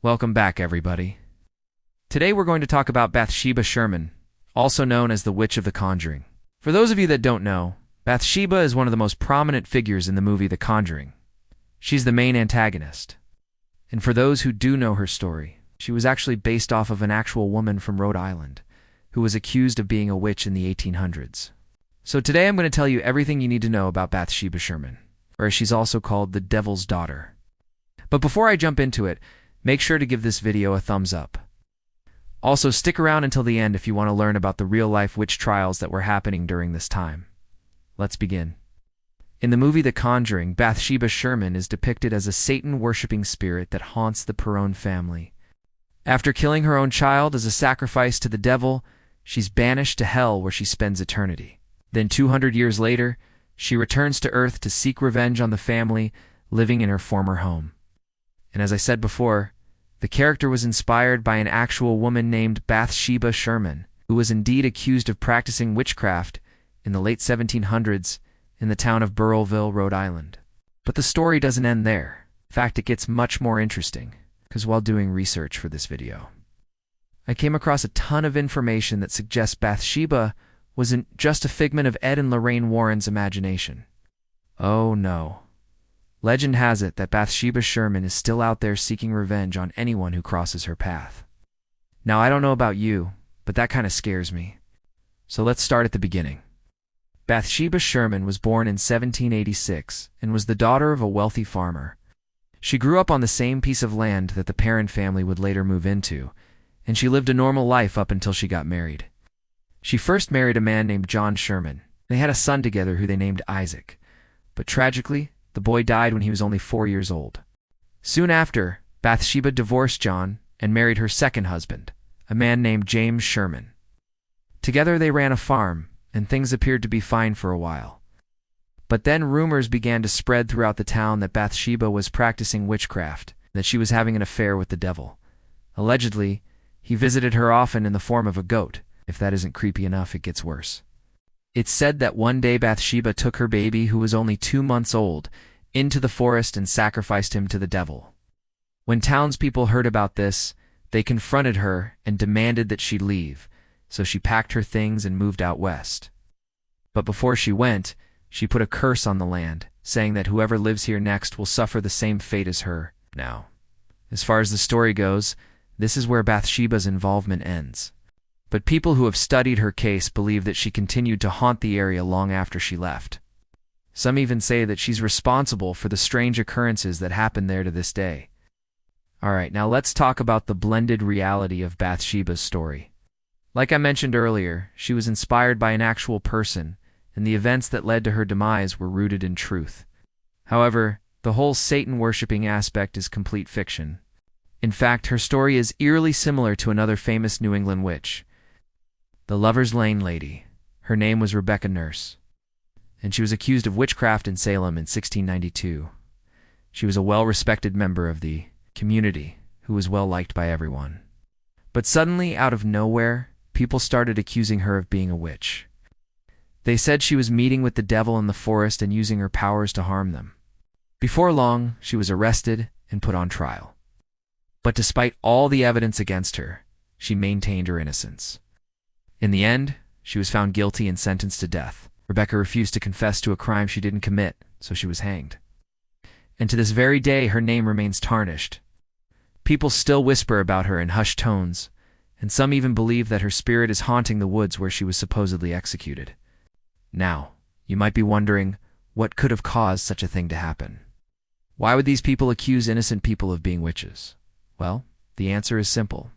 Welcome back, everybody. Today we're going to talk about Bathsheba Sherman, also known as the Witch of the Conjuring. For those of you that don't know, Bathsheba is one of the most prominent figures in the movie The Conjuring. She's the main antagonist. And for those who do know her story, she was actually based off of an actual woman from Rhode Island who was accused of being a witch in the 1800s. So today I'm going to tell you everything you need to know about Bathsheba Sherman, or as she's also called, the Devil's Daughter. But before I jump into it, make sure to give this video a thumbs up. Also, stick around until the end if you want to learn about the real-life witch trials that were happening during this time. Let's begin. In the movie The Conjuring, Bathsheba Sherman is depicted as a Satan-worshipping spirit that haunts the Perron family. After killing her own child as a sacrifice to the devil, she's banished to hell where she spends eternity. Then 200 years later, she returns to Earth to seek revenge on the family living in her former home. And as I said before, the character was inspired by an actual woman named Bathsheba Sherman, who was indeed accused of practicing witchcraft in the late 1700s in the town of Burrillville, Rhode Island. But the story doesn't end there. In fact, it gets much more interesting, because while doing research for this video, I came across a ton of information that suggests Bathsheba wasn't just a figment of Ed and Lorraine Warren's imagination. Oh no. Legend has it that Bathsheba Sherman is still out there seeking revenge on anyone who crosses her path. Now, I don't know about you, but that kind of scares me. So let's start at the beginning. Bathsheba Sherman was born in 1786 and was the daughter of a wealthy farmer. She grew up on the same piece of land that the Perron family would later move into, and she lived a normal life up until she got married. She first married a man named John Sherman. They had a son together who they named Isaac, but tragically, the boy died when he was only 4 years old. Soon after, Bathsheba divorced John and married her second husband, a man named James Sherman. Together they ran a farm, and things appeared to be fine for a while. But then rumors began to spread throughout the town that Bathsheba was practicing witchcraft, that she was having an affair with the devil. Allegedly, he visited her often in the form of a goat. If that isn't creepy enough, it gets worse. It's said that one day Bathsheba took her baby, who was only 2 months old, into the forest and sacrificed him to the devil. When townspeople heard about this, they confronted her and demanded that she leave, so she packed her things and moved out west. But before she went, she put a curse on the land, saying that whoever lives here next will suffer the same fate as her. Now, as far as the story goes, this is where Bathsheba's involvement ends. But people who have studied her case believe that she continued to haunt the area long after she left. Some even say that she's responsible for the strange occurrences that happen there to this day. Alright, now let's talk about the blended reality of Bathsheba's story. Like I mentioned earlier, she was inspired by an actual person, and the events that led to her demise were rooted in truth. However, the whole Satan-worshipping aspect is complete fiction. In fact, her story is eerily similar to another famous New England witch, the Lover's Lane Lady. Her name was Rebecca Nurse, and she was accused of witchcraft in Salem in 1692. She was a well-respected member of the community who was well-liked by everyone. But suddenly, out of nowhere, people started accusing her of being a witch. They said she was meeting with the devil in the forest and using her powers to harm them. Before long, she was arrested and put on trial. But despite all the evidence against her, she maintained her innocence. In the end, she was found guilty and sentenced to death. Rebecca refused to confess to a crime she didn't commit, so she was hanged. And to this very day, her name remains tarnished. People still whisper about her in hushed tones, and some even believe that her spirit is haunting the woods where she was supposedly executed. Now, you might be wondering, what could have caused such a thing to happen? Why would these people accuse innocent people of being witches? Well, the answer is simple.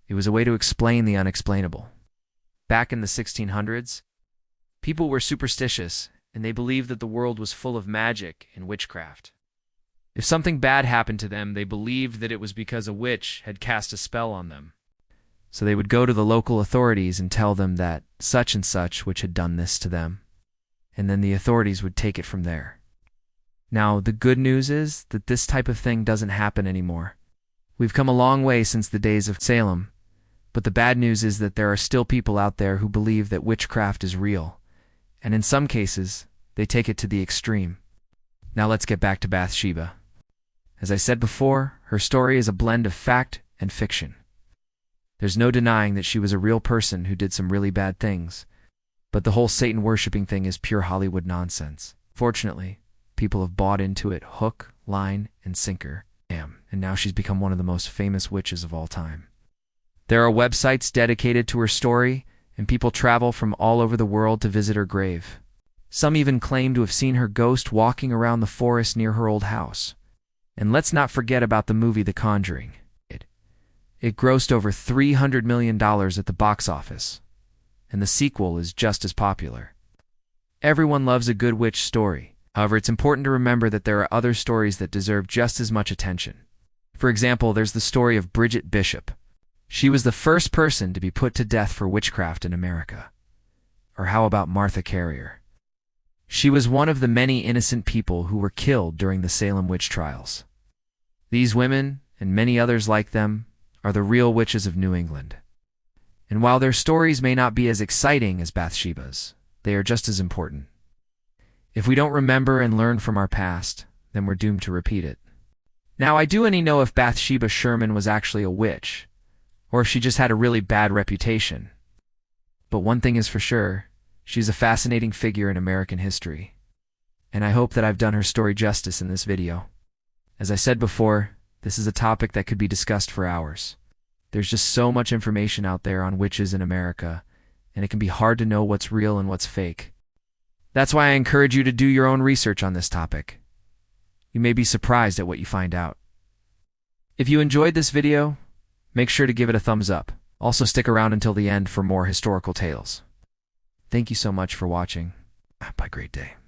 It was a way to explain the unexplainable. Back in the 1600s, people were superstitious, and they believed that the world was full of magic and witchcraft. If something bad happened to them, they believed that it was because a witch had cast a spell on them. So they would go to the local authorities and tell them that such and such witch had done this to them, and then the authorities would take it from there. Now, the good news is that this type of thing doesn't happen anymore. We've come a long way since the days of Salem, but the bad news is that there are still people out there who believe that witchcraft is real, and in some cases, they take it to the extreme. Now let's get back to Bathsheba. As I said before, her story is a blend of fact and fiction. There's no denying that she was a real person who did some really bad things, but the whole Satan worshipping thing is pure Hollywood nonsense. Fortunately, people have bought into it hook, line, and sinker. And now she's become one of the most famous witches of all time. There are websites dedicated to her story, and people travel from all over the world to visit her grave. Some even claim to have seen her ghost walking around the forest near her old house. And let's not forget about the movie The Conjuring. It grossed over $300 million at the box office, and the sequel is just as popular. Everyone loves a good witch story. However, it's important to remember that there are other stories that deserve just as much attention. For example, there's the story of Bridget Bishop. She was the first person to be put to death for witchcraft in America. Or how about Martha Carrier? She was one of the many innocent people who were killed during the Salem witch trials. These women, and many others like them, are the real witches of New England. And while their stories may not be as exciting as Bathsheba's, they are just as important. If we don't remember and learn from our past, then we're doomed to repeat it. Now, I do know if Bathsheba Sherman was actually a witch, or if she just had a really bad reputation. But one thing is for sure, she's a fascinating figure in American history. And I hope that I've done her story justice in this video. As I said before, this is a topic that could be discussed for hours. There's just so much information out there on witches in America, and it can be hard to know what's real and what's fake. That's why I encourage you to do your own research on this topic. You may be surprised at what you find out. If you enjoyed this video, make sure to give it a thumbs up. Also stick around until the end for more historical tales. Thank you so much for watching. Have a great day.